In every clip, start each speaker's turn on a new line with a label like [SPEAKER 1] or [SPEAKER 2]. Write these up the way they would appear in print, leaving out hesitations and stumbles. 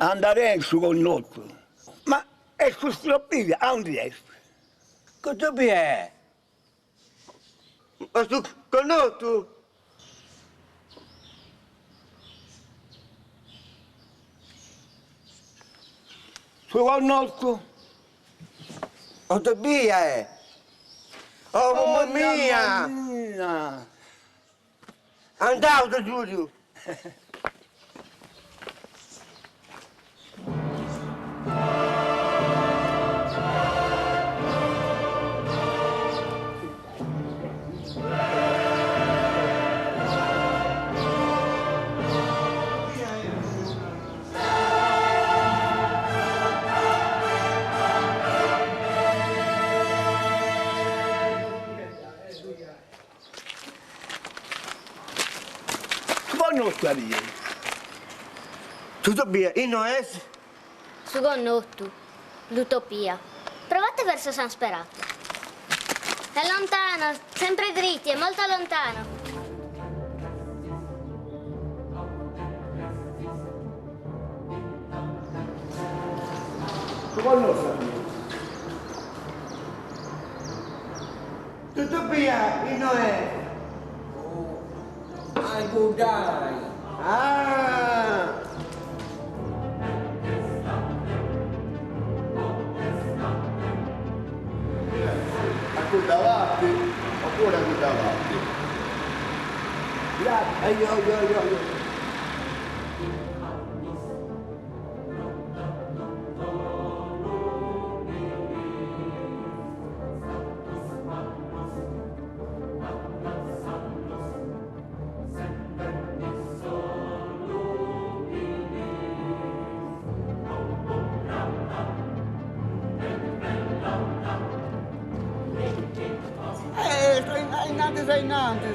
[SPEAKER 1] Andare su con noi. Ma è su stropia, a un riesco.
[SPEAKER 2] Che dobbia è?
[SPEAKER 3] Ma tu con noi?
[SPEAKER 1] Su con noi.
[SPEAKER 3] Che dobbia è? Oh, mamma mia!
[SPEAKER 1] mia!
[SPEAKER 3] Andato, Giulio!
[SPEAKER 1] Buon notte,
[SPEAKER 3] Tu dobbia, io non è?
[SPEAKER 4] Su con noi, l'utopia. Provate verso San Sperato. È lontano, sempre dritti, è molto lontano.
[SPEAKER 1] Buon notte.
[SPEAKER 3] Tu dobbia, io non è?
[SPEAKER 2] Ai budai!
[SPEAKER 3] Ah!
[SPEAKER 5] A qui davanti oppure a qui davanti?
[SPEAKER 1] Grazie.
[SPEAKER 3] Sei innanzi,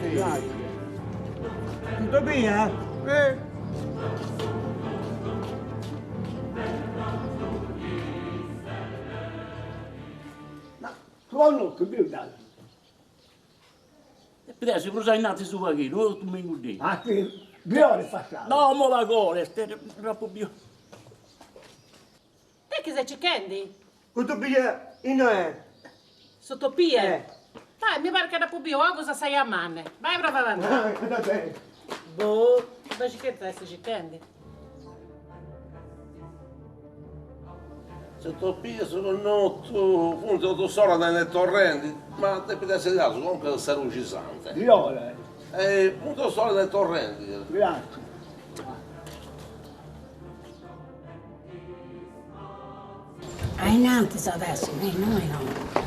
[SPEAKER 3] sì.
[SPEAKER 1] Tu dobbia? Buon notte, più dai.
[SPEAKER 6] Adesso cosa hai nato su qui? Non tu mi guardi.
[SPEAKER 1] Ah, che viole facciamo.
[SPEAKER 6] No, mo la gore, stai troppo più.
[SPEAKER 7] Te che sei Cicchendi?
[SPEAKER 3] Tu dobbia, io non è?
[SPEAKER 7] Sottopie? Dai, mi pare che da pubblico cosa sei a manne. Vai prova avanti. Boh, da Cicchendi sei Cicchendi.
[SPEAKER 5] Se tu pigli sono notte, appunto tu sono nei torrenti, ma te puoi essere dato comunque essere uccisante.
[SPEAKER 1] Viole.
[SPEAKER 5] Appunto sono nei torrenti.
[SPEAKER 1] Grazie.
[SPEAKER 8] Ai nanti adesso, noi no.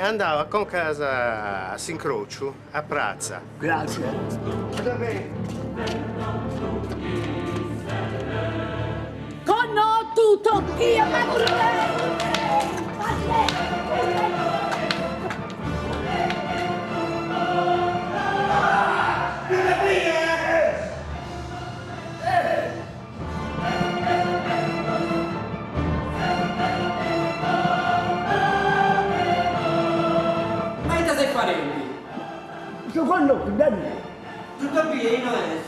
[SPEAKER 9] Andava con casa a S'incrocio, a Prazza.
[SPEAKER 1] Grazie.
[SPEAKER 3] Va bene.
[SPEAKER 8] Con noi tutto, io
[SPEAKER 1] Tu con noi, Daniele.
[SPEAKER 2] Tutto via, io non è?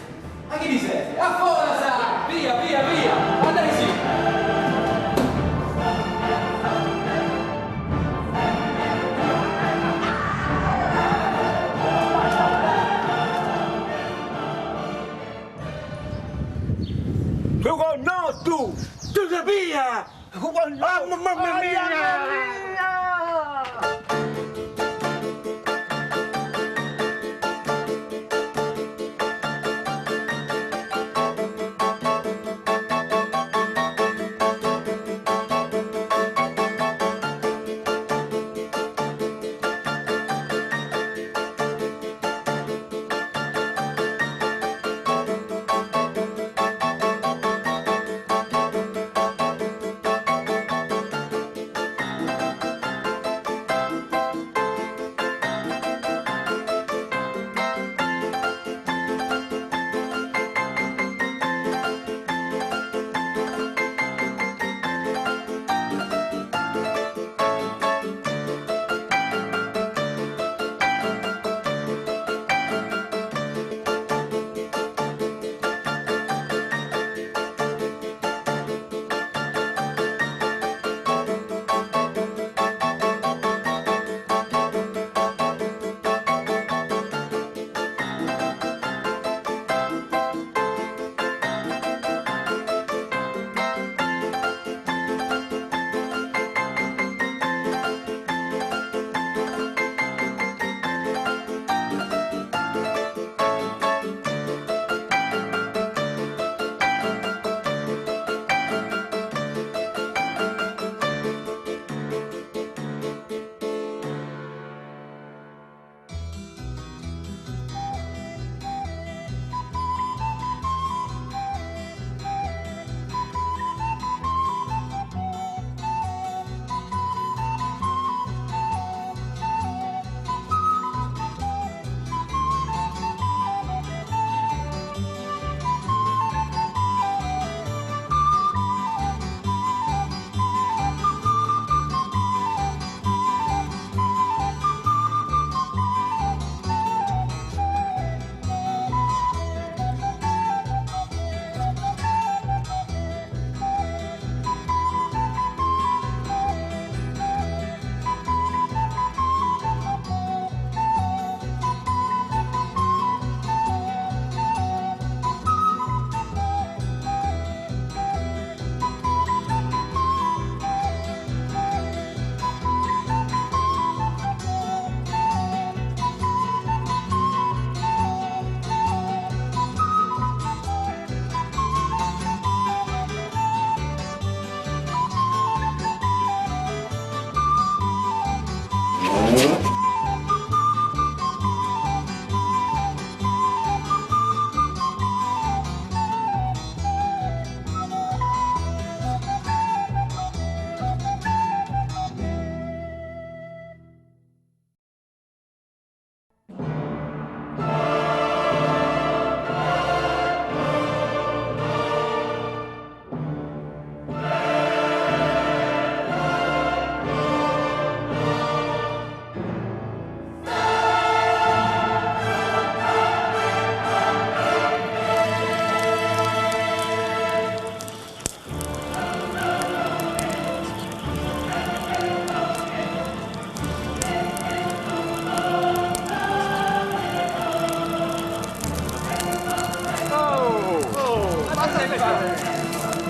[SPEAKER 2] Ma che mi sei? A forza! Via, via, via! Andai sì!
[SPEAKER 1] Tu con noi, tu.
[SPEAKER 3] Tu dobbia!
[SPEAKER 1] Tu con noi.
[SPEAKER 3] Ah, mamma mia!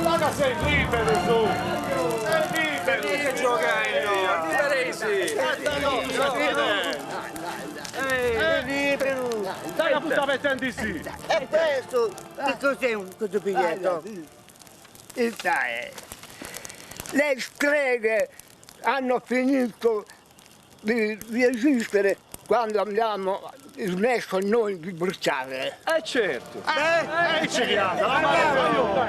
[SPEAKER 10] Ma sei libero tu! Sei libero!
[SPEAKER 2] Che giocai, no? Liberesi!
[SPEAKER 3] Libero!
[SPEAKER 10] Dai, tu stai mettendo di sì!
[SPEAKER 3] E questo, che cos'è questo biglietto?
[SPEAKER 1] Le streghe hanno finito di esistere quando abbiamo smesso noi di bruciare.
[SPEAKER 10] Certo!
[SPEAKER 3] Andiamo, andiamo.